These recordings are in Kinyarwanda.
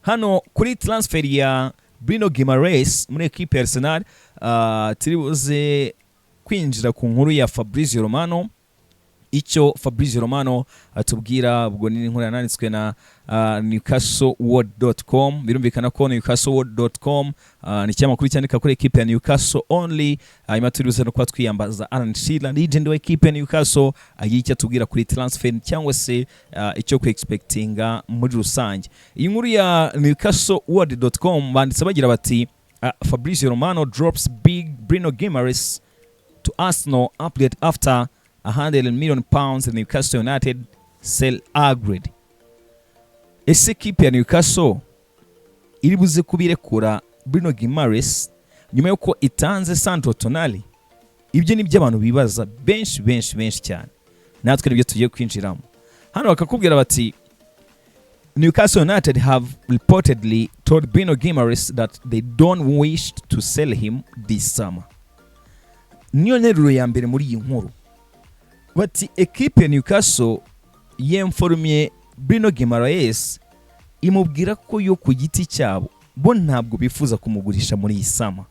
hano kuri transfer ya Bruno Guimaraes muri equipe ya Arsenal turi buze kwinjira ku nkuru ya Fabrizio Romano. Icyo Fabrizio Romano atubwira ubwo ni inkuru yananditswe na newcastleworld.com. birumvikana ko newcastleworld.com ni ikinyamakuru cyandika kuri equipe ya Newcastle only. Hanyuma turibuze no kuba twiyambaza Alan Shearer, legend wa equipe ya Newcastle, agiye icyo atubwira kuri transfer cyangwa se icyo ku expectinga muri rusange. Iyi nkuru ya newcastleworld.com banditse bagira bati Fabrizio Romano drops big Bruno Guimaraes to Arsenal update after £100 million Newcastle United sell agreed. Ese equipe ya Newcastle iri buze kubirekura Bruno Guimaraes nyuma yuko itanze Sandro Tonali? Ibyo ni by'abantu bibaza benshi cyane, natwe nibyo tugiye kwinjiramo. Hano bakakubwira bati Newcastle United have reportedly told Bruno Guimaraes that they don't wish to sell him this summer. Niyo nteruro ya mbere muri iyi nkuru. Bati equipe ya Newcastle yemforumye Bruno Guimaraes imubwira ko yo ku giti cyabo bo ntabwo bifuza kumugurisha muri iyi summer.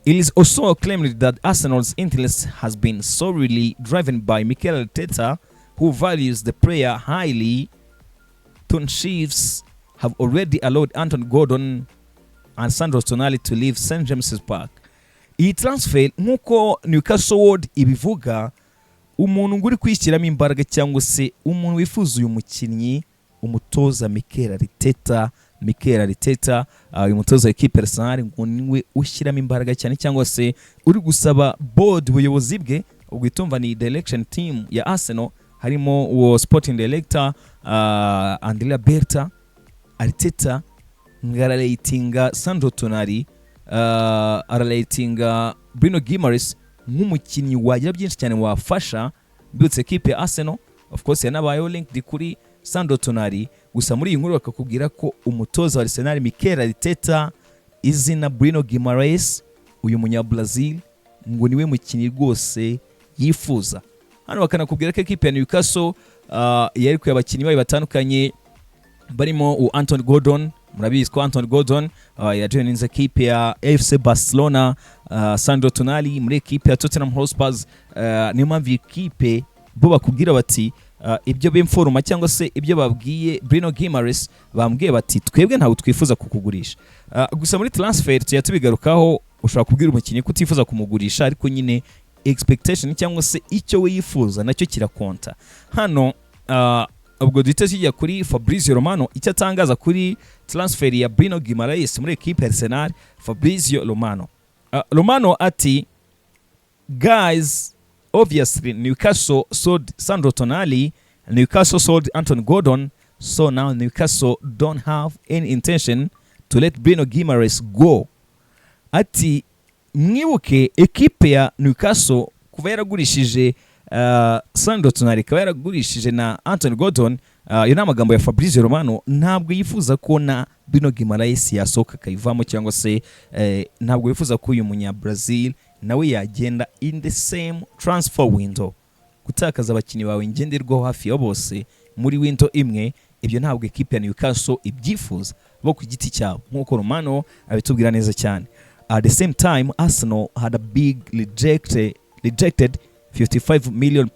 It is also claimed that Arsenal's interest has been solely driven by Mikel Arteta, who values the player highly. Town Chiefs have already allowed Anthony Gordon and Sandro Tonali to leave St James's Park. Iyi transfer nkuko Newcastle World ibivuga, umuntu nguri kwishyiramo imbaraga cyangwa se umuntu wifuza uyu mukinnyi, umutoza Mikel Arteta, uyu mutoza w'ikipe Arsenal ngo niwe ushyiramo imbaraga cyane, cyangwa se uri gusaba board ubuyobozi bwe. Ubwo itumva ni direction team ya Arsenal, harimo uwo sporting director Andrea Berta. Arteta ngaralatinga Sandro Tonali, aralatinga Bruno Guimaraes nk'umukinnyi wagira byinshi cyane wafasha byutse equipe ya Arsenal. Of course yanabayeho linked kuri Sandro Tonali, gusa muri iyi nkuru bakakubwira ko umutoza wa Arsenal Mikel Arteta izina Bruno Guimaraes, uyu munya Brazil, ngo niwe mukinnyi rwose yifuza. Hano bakanakubwira ko equipe ya Newcastle yari ku abakinnyi bayo batandukanye barimo Anthony Gordon. Murabizi ko Anthony Gordon yajoininze equipe ya FC Barcelona, Sandro Tonali muri equipe ya Tottenham Hotspur. Niyo mpamvu equipe bo bakubwira bati ibyo bimforuma cyangwa se ibyo babwiye Bruno Guimaraes, bambwiye bati twebwe ntabwo twifuza kukugurisha. Gusa muri transfer tubigarukaho, ushobora kubwira umukinnyi ko utifuza kumugurisha, ariko nyine expectation cyangwa se icyo we yifuza nacyo kirakonta. Hano ubwo duhita tujya kuri Fabrizio Romano, icyo atangaza kuri transfer ya Bruno Guimaraes muri equipe ya Arsenal. Fabrizio Romano ati, guys, obviously Newcastle sold Sandro Tonali, Newcastle sold Anthony Gordon, so now Newcastle don't have any intention to let Bruno Guimaraes go. Ati mwibuke equipe ya Newcastle kuva yaragurishije Sandro Tonali, kuva yaragurishije na Anthony Gordon. Yo ni amagambo ya Fabrizio Romano. Ntabwo yifuza ko na Bruno Guimaraes yasohoka kayivamo, cyangwa se ntabwo yifuza ko uyu munya Brazil nawe yagenda in the same transfer window. Gutakaza abakinnyi bawe ngenderwaho hafi ya bose muri window imwe, ibyo ntabwo equipe ya Newcastle ibyifuza bo ku giti cyabo, nkuko Romano abitubwira neza cyane. At the same time, Arsenal had a big rejected £55 million.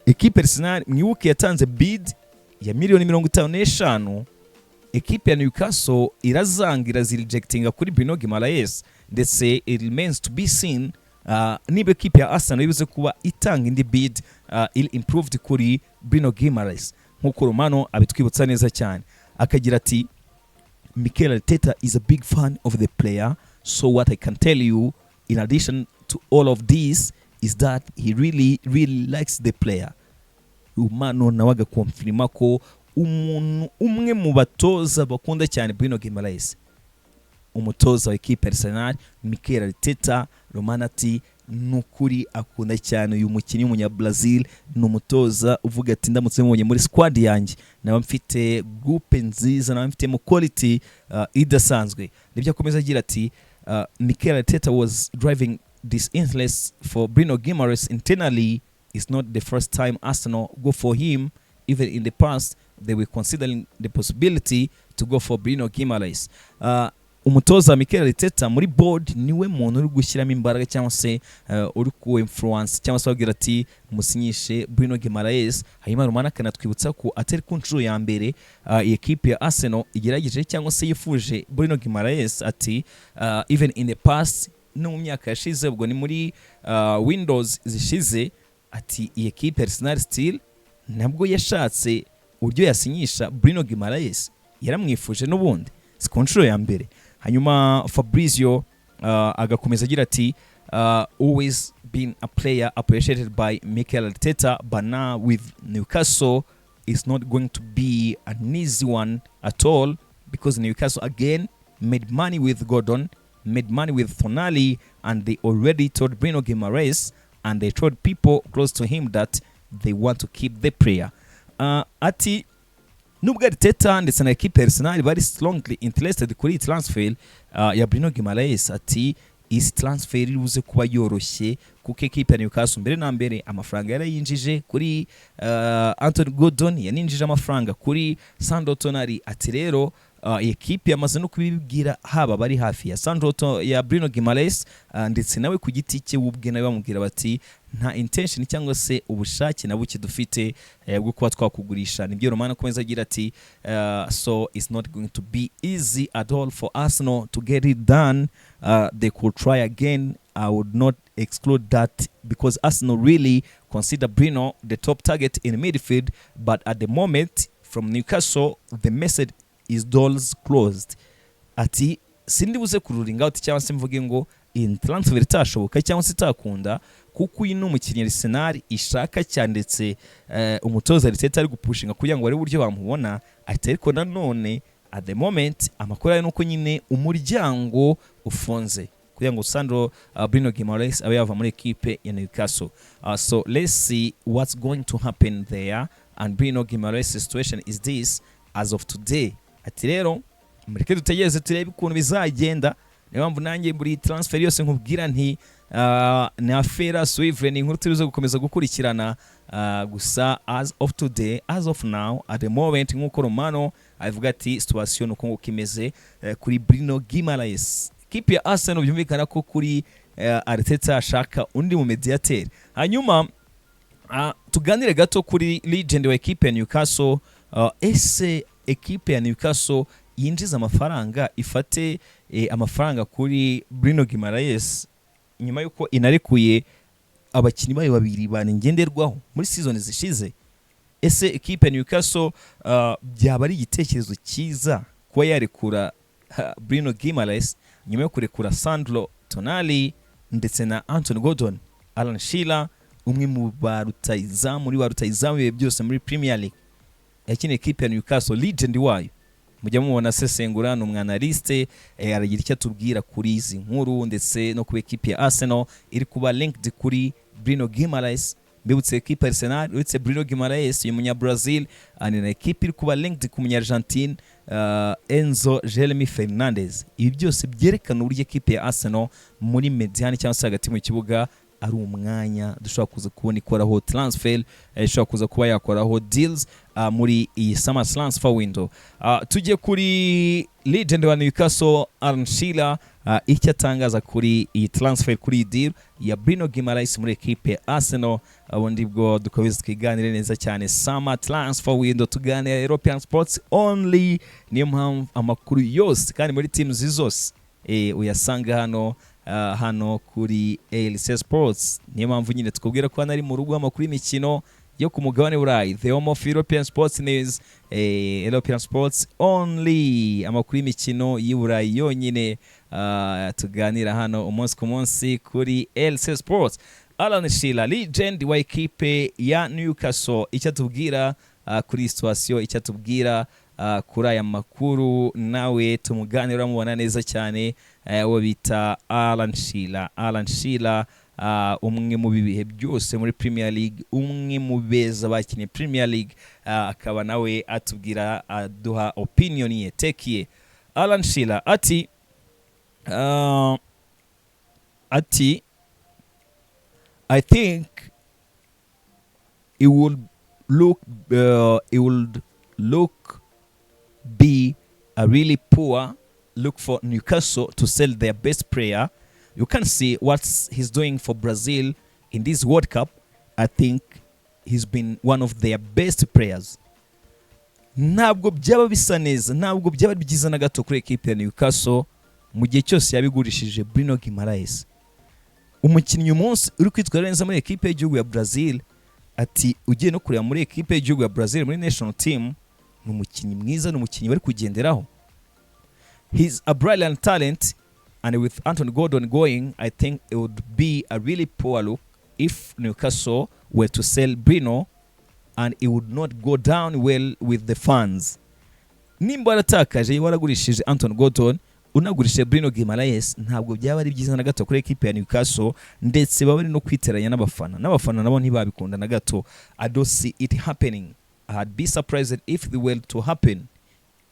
Equipe Arsenal mwibuke yatanze bid ya £50 equipe ya Newcastle irazanga irazirejectinga kuri Bruno Guimaraes, ndetse it remains to be seen niba equipe ya Arsenal ibuze kuba itanga indi bid improved kuri Bruno Guimaraes, nkuko Romano abitwibutsa neza cyane. Akagira ati, Mikel Arteta is a big fan of the player, so what I can tell you in addition to all of this is that he really likes the player. Romano nawaga confirma ko umuntu umwe mu batoza bakunda cyane Bruno Guimaraes, umutoza wa equipe Arsenal Mikel Arteta. Romano ati nukuri akunda cyane uyu mukinnyi w'umunya Brazil, n'umutoza uvuga ati ndamutse mubonye muri squad yanjye naba mfite groupe nziza, naba mfite mu quality idasanzwe. Nibyo akomeza agira ati, Mikel Arteta was driving this interest for Bruno Guimaraes internally. It's not the first time Arsenal go for him. Even in the past, they were considering the possibility to go for Bruno Guimaraes. Umutoza Mikel Arteta muri board niwe muntu uri gushyiramo imbaraga cyangwa se uri ku influence cyangwa se babwira ati musinyishe Bruno Guimaraes. Hanyuma Romana kanatwibutsa ko atari ku nshuro ya mbere equipe ya Arsenal igerageje cyangwa se yifuje Bruno Guimaraes ati even in the past no mu myaka yashize ubwo ni muri windows zishize ati iyi equipe ya Arsenal still nabwo yashatse uburyo yasinyisha Bruno Guimaraes, yaramwifuje n'ubundi si ku nshuro ya mbere. Hanyuma Fabrizio agakomeza agira ati always been a player appreciated by Mikel Arteta, but now with Newcastle it's not going to be an easy one at all, because Newcastle again made money with Gordon, made money with Tonali, and they already told Bruno Guimaraes and they told people close to him that they want to keep the player. Ati nubwo Arteta ndetse na equipe Arsenal bari strongly interested kuri transfer ya Bruno Guimaraes, ati isi transfer iruze kuba yoroshye kuko equipe ya Newcastle mbere na mbere amafaranga yarayinjije kuri Anthony Gordon, yaninjije amafaranga kuri Sandro Tonali. Ati rero equipe yamaze no kubibwira haba bari hafi ya Sandro ya Bruno Guimaraes ndetse nawe ku giti cye ubwe nawe bamubwira bati nta intention cyangwa se ubushake na buke dufite bwo kuba twakugurisha. Nibyo Romana komeza agira ati so it's not going to be easy at all for Arsenal to get it done. They could try again. I would not exclude that, because Arsenal really consider Bruno the top target in midfield, but at the moment from Newcastle the message is doors closed. Ati sindi buze kururinga uti cyangwa se mvuge ngo in transfer itashoboka cyangwa se itakunda, kuko uyu n'umukinnyi Arsenal ishaka cyane ndetse umutoza Arteta ari gupushinga kugira ngo ari buryo bamubona. Ati ariko nanone at the moment amakuru ari nuko nyine umuryango ufunze kugira ngo Sandro Bruno Guimaraes abe yava muri equipe ya Newcastle. So let's see what's going to happen there, and Bruno Guimaraes' situation is this as of today. Ati rero mureke dutegereze turebe ukuntu bizagenda. Niyo mpamvu nanjye muri transfer yose nkubwira nti na affaire suivre ni inkuru turizo gukomeza gukurikirana. Gusa as of today, as of now, at the moment, nk'uko Romano avuga ati situation uko nguko imeze kuri Bruno Guimaraes. Kipe ya Arsenal byumvikana ko kuri Arteta ashaka undi mu mediateur. Hanyuma tuganire gato kuri legend wa equipe ya Newcastle. Ese equipe ya Newcastle yinjiza amafaranga ifate amafaranga kuri Bruno Guimaraes nyuma yuko inarekuye abakinnyi bayo babiri banengenderwaho muri season zishize? Ese equipe ya Newcastle byaba ari igitekerezo cyiza kuba yarekura Bruno Guimaraes nyuma yo kurekura Sandro Tonali ndetse na Anthony Gordon? Alan Shearer, umwe mu barutayizamu muri barutayizamu byose muri Premier League, yakine equipe ya Newcastle, legend wayo, mujya mubona sesengura n'umwanaliste aragira icyo atubwira kuri izi nkuru ndetse no ku equipe ya Arsenal iri kuba linked kuri Bruno Guimaraes. Mbibutse equipe Arsenal uretse Bruno Guimaraes uyu munya Brazil, ani na equipe iri kuba linked ku munya Argentine Enzo Jeremy Fernandez. Ibi byose byerekana uburyo equipe ya Arsenal muri mediane cyangwa se hagati mu kibuga ari umwanya dushobora kuza kubona ikoraho transfer, dushobora kuza kuba yakoraho deals muri iyi summer transfer window. Tujye kuri legend wa Newcastle Alan Shearer, icyo atangaza kuri iyi transfer, kuri deal ya Bruno Guimaraes muri equipe ya Arsenal. Ubundi bwo dukomeza twiganire neza cyane summer transfer window, tuganira European sports only. Niyo mpamvu amakuru yose kandi muri teams zose uyasanga hano kuri LC Sports. Niyo mpamvu nyine tukubwira ko hano ari mu rugo amakuru y'imikino yo ku mugabane burayi, the home of European sports news, European sports only, amakuru y'imikino y'Iburayi yonyine tuganira hano umunsi ku munsi kuri LC Sports. Alan Shearer, legend wa equipe ya Newcastle, icyo atubwira kuri situation, icyo atubwira kuri aya makuru, nawe tumuganira mubona neza cyane. Wo bita Alan Shearer. Alan Shearer umwe mu bihe byose muri Premier League, umwe mu beza bakinnye Premier League, akaba nawe atubwira aduha opinion ye, take ye. Alan Shearer ati I think it would be a really poor look for Newcastle to sell their best player. You can see what he's doing for Brazil in this World Cup. I think he's been one of their best players. Ntabwo byaba bisa neza, ntabwo byaba byiza na gato kuri equipe ya Newcastle mu gihe cyose yabigurishije Bruno Guimaraes. Umukinnyi umunsi uri kwitwara neza muri equipe y'igihugu ya Brazil, ati ugiye no kureba muri equipe y'igihugu ya Brazil muri national team, ni umukinnyi mwiza, ni umukinnyi bari kugenderaho. He's a brilliant talent, and with Anthony Gordon going, I think it would be a really poor look if Newcastle were to sell Bruno, and it would not go down well with the fans. Nimba waratakaje waragurishije Anthony Gordon, unagurishije Bruno Guimaraes, ntabwo byaba ari byiza na gato kuri equipe ya Newcastle, ndetse baba bari no kwiteranya n'abafana nabo ntibabikunda na gato. I don't see it happening. I'd be surprised if it were to happen.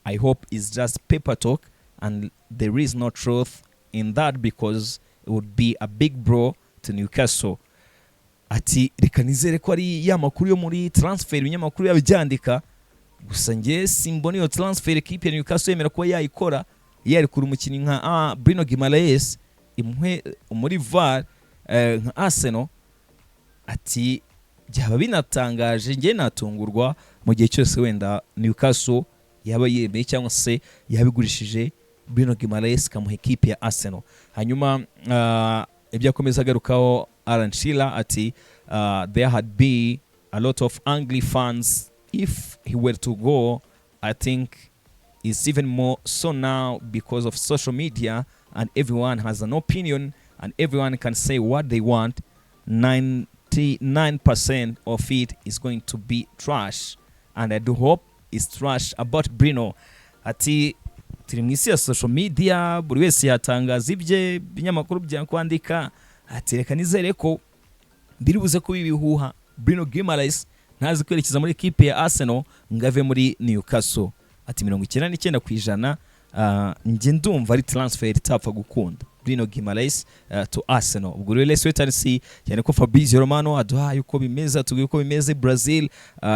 I hope it's just paper talk and there is no truth in that, because it would be a big blow to Newcastle. Ati reka nizere ko ari ya makuru yo muri transfer ibinyamakuru yabyandika, gusa nge simbona iyo transfer equipe ya Newcastle yemera ko yayikora, yarikura umukinnyi nka Bruno Guimaraes imwe muri VAR nka Arsenal. Ati byaba binatangaje, nge natungurwa mu gihe cyose wenda Newcastle yaba yemeye cyangwa se yabigurishije Bruno Guimaraes kamuha equipe ya Arsenal. Hanyuma ibyo akomeza agarukaho Alan Shearer, ati there had been a lot of angry fans if he were to go. I think it's even more so now because of social media and everyone has an opinion and everyone can say what they want. 99% of it is going to be trash, and I do hope it's trash about Bruno. Ati turi mu isi ya social media, buri wese yatangaza ibye, binyamakuru bya kwandika. Ati reka nizere ko biri buze kuba ibihuha, Bruno Guimaraes ntazi kwerekeza muri equipe ya Arsenal ngave muri Newcastle. Ati 99% nge ndumva ari transfer itapfa gukunda Bruno Guimaraes to Arsenal. Ubwo rero let's wait and see, cyane ko Fabrizio Romano aduha yuko bimeze, tugiye uko bimeze Brazil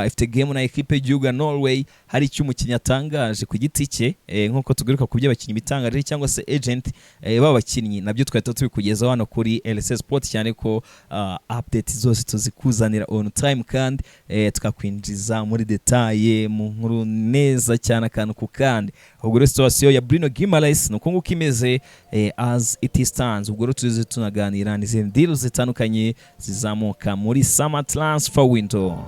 ifite game na equipe y'Igihugu ya Norway. Hari icyo umukinnyi atangaje ku giti cye, nkuko tugaruka ku by'abakinnyi bitangaje cyangwa se agent b'abakinnyi, nabyo twahita tubikugeza hano kuri LS Sport, cyane ko update zose tuzikuzanira on time kandi tukakwinjiza muri detail mu nkuru neza cyane akantu ku kandi. Ubwo rero situation ya Bruno Guimaraes nuko nguko imeze as it stands. Ubwo rero tuzi tunaganira n'izindi deals zitandukanye zizamuka muri summer transfer window.